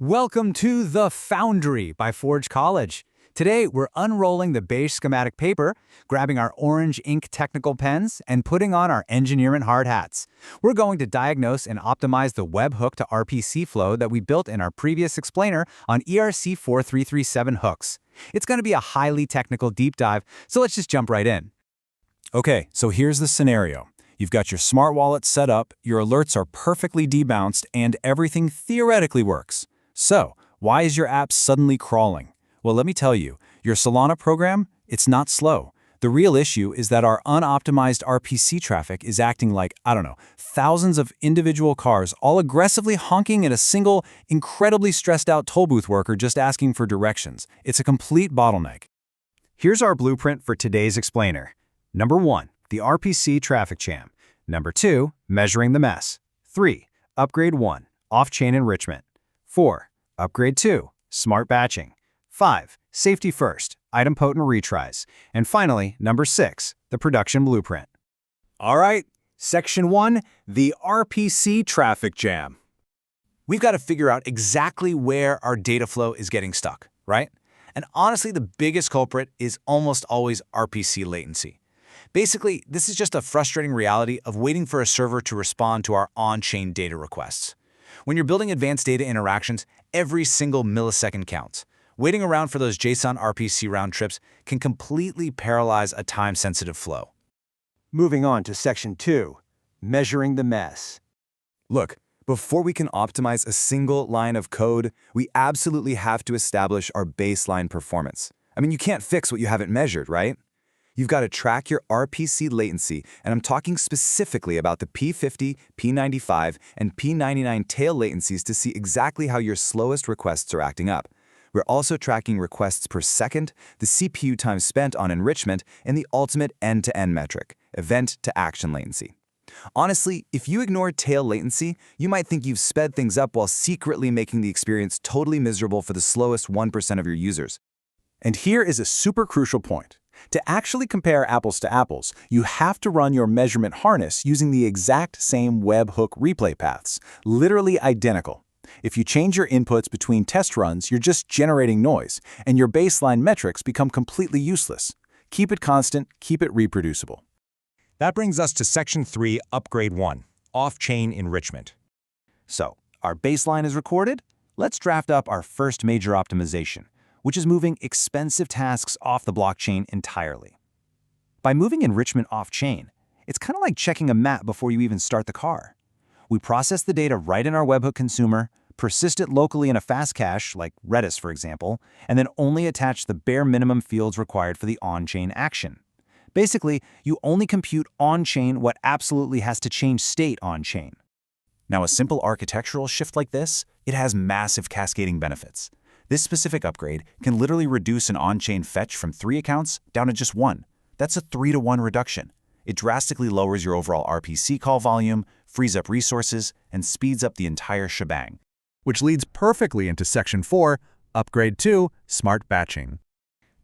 Welcome to The Foundry by Forge College. Today, we're unrolling the beige schematic paper, grabbing our orange ink technical pens, and putting on our engineering hard hats. We're going to diagnose and optimize the webhook to RPC flow that we built in our previous explainer on ERC 4337 hooks. It's going to be a highly technical deep dive, so let's just jump right in. Okay, so here's the scenario. You've got your smart wallet set up, your alerts are perfectly debounced, and everything theoretically works. So, why is your app suddenly crawling? Well, let me tell you, your Solana program, it's not slow. The real issue is that our unoptimized RPC traffic is acting like, thousands of individual cars all aggressively honking at a single, incredibly stressed out toll booth worker just asking for directions. It's a complete bottleneck. Here's our blueprint for today's explainer. Number 1, the RPC traffic jam. Number 2, measuring the mess. 3, upgrade 1, off-chain enrichment. 4, upgrade 2, smart batching. 5, safety first, idempotent retries. And finally, number 6, the production blueprint. All right, section 1, the RPC traffic jam. We've got to figure out exactly where our data flow is getting stuck, right? And honestly, the biggest culprit is almost always RPC latency. Basically, this is just a frustrating reality of waiting for a server to respond to our on-chain data requests. When you're building advanced data interactions, every single millisecond counts. Waiting around for those JSON RPC round trips can completely paralyze a time-sensitive flow. Moving on to section 2, measuring the mess. Look, before we can optimize a single line of code, we absolutely have to establish our baseline performance. You can't fix what you haven't measured, right? You've got to track your RPC latency, and I'm talking specifically about the P50, P95, and P99 tail latencies to see exactly how your slowest requests are acting up. We're also tracking requests per second, the CPU time spent on enrichment, and the ultimate end-to-end metric, event-to-action latency. Honestly, if you ignore tail latency, you might think you've sped things up while secretly making the experience totally miserable for the slowest 1% of your users. And here is a super crucial point. To actually compare apples to apples, you have to run your measurement harness using the exact same webhook replay paths, literally identical. If you change your inputs between test runs, you're just generating noise, and your baseline metrics become completely useless. Keep it constant, keep it reproducible. That brings us to section 3, upgrade 1, off-chain enrichment. So, our baseline is recorded. Let's draft up our first major optimization, which is moving expensive tasks off the blockchain entirely. By moving enrichment off-chain, it's kind of like checking a map before you even start the car. We process the data right in our webhook consumer, persist it locally in a fast cache, like Redis for example, and then only attach the bare minimum fields required for the on-chain action. Basically, you only compute on-chain what absolutely has to change state on-chain. Now, a simple architectural shift like this, it has massive cascading benefits. This specific upgrade can literally reduce an on-chain fetch from 3 accounts down to just 1. That's a 3-to-1 reduction. It drastically lowers your overall RPC call volume, frees up resources, and speeds up the entire shebang. Which leads perfectly into section 4, upgrade 2, smart batching.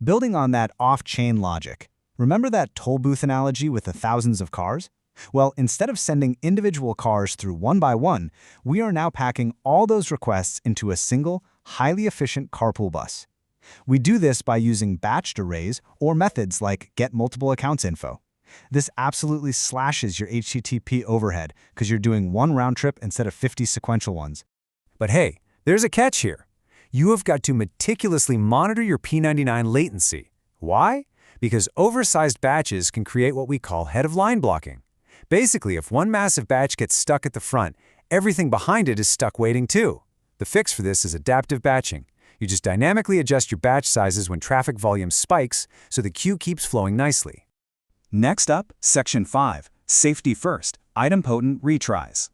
Building on that off-chain logic, remember that toll booth analogy with the thousands of cars? Well, instead of sending individual cars through one by one, we are now packing all those requests into a single, highly efficient carpool bus. We do this by using batched arrays or methods like getMultipleAccountsInfo. This absolutely slashes your HTTP overhead because you're doing one round trip instead of 50 sequential ones. But hey, there's a catch here. You have got to meticulously monitor your P99 latency. Why? Because oversized batches can create what we call head-of-line blocking. Basically, if one massive batch gets stuck at the front, everything behind it is stuck waiting too. The fix for this is adaptive batching. You just dynamically adjust your batch sizes when traffic volume spikes so the queue keeps flowing nicely. Next up, section 5, safety first, idempotent retries.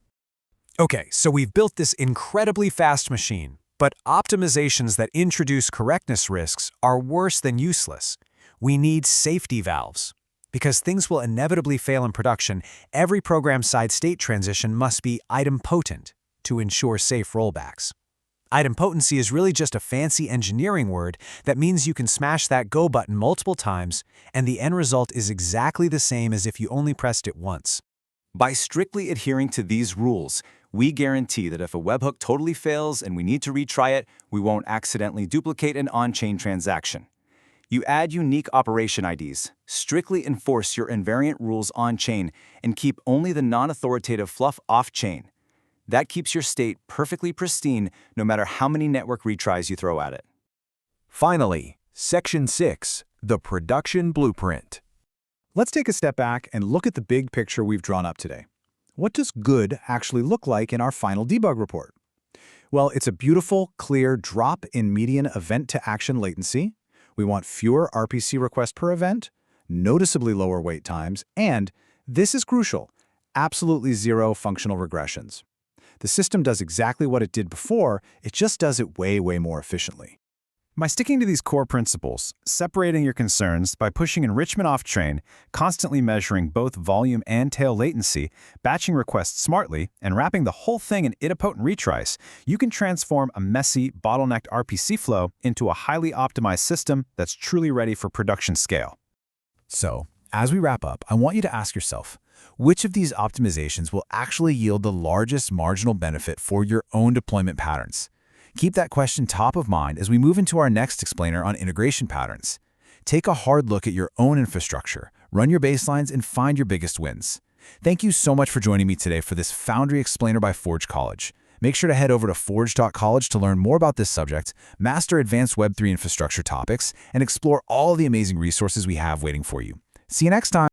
Okay, so we've built this incredibly fast machine, but optimizations that introduce correctness risks are worse than useless. We need safety valves. Because things will inevitably fail in production, every program-side state transition must be idempotent to ensure safe rollbacks. Idempotency is really just a fancy engineering word that means you can smash that go button multiple times, and the end result is exactly the same as if you only pressed it once. By strictly adhering to these rules, we guarantee that if a webhook totally fails and we need to retry it, we won't accidentally duplicate an on-chain transaction. You add unique operation IDs, strictly enforce your invariant rules on-chain, and keep only the non-authoritative fluff off-chain. That keeps your state perfectly pristine no matter how many network retries you throw at it. Finally, Section 6, the production blueprint. Let's take a step back and look at the big picture we've drawn up today. What does good actually look like in our final debug report? Well, it's a beautiful, clear drop in median event-to-action latency. We want fewer RPC requests per event, noticeably lower wait times, and, this is crucial, absolutely zero functional regressions. The system does exactly what it did before, it just does it way, way more efficiently. By sticking to these core principles, separating your concerns by pushing enrichment off-chain, constantly measuring both volume and tail latency, batching requests smartly, and wrapping the whole thing in idempotent retries, you can transform a messy, bottlenecked RPC flow into a highly optimized system that's truly ready for production scale. So, as we wrap up, I want you to ask yourself, which of these optimizations will actually yield the largest marginal benefit for your own deployment patterns? Keep that question top of mind as we move into our next explainer on integration patterns. Take a hard look at your own infrastructure, run your baselines, and find your biggest wins. Thank you so much for joining me today for this Foundry Explainer by Forge College. Make sure to head over to forge.college to learn more about this subject, master advanced Web3 infrastructure topics, and explore all the amazing resources we have waiting for you. See you next time.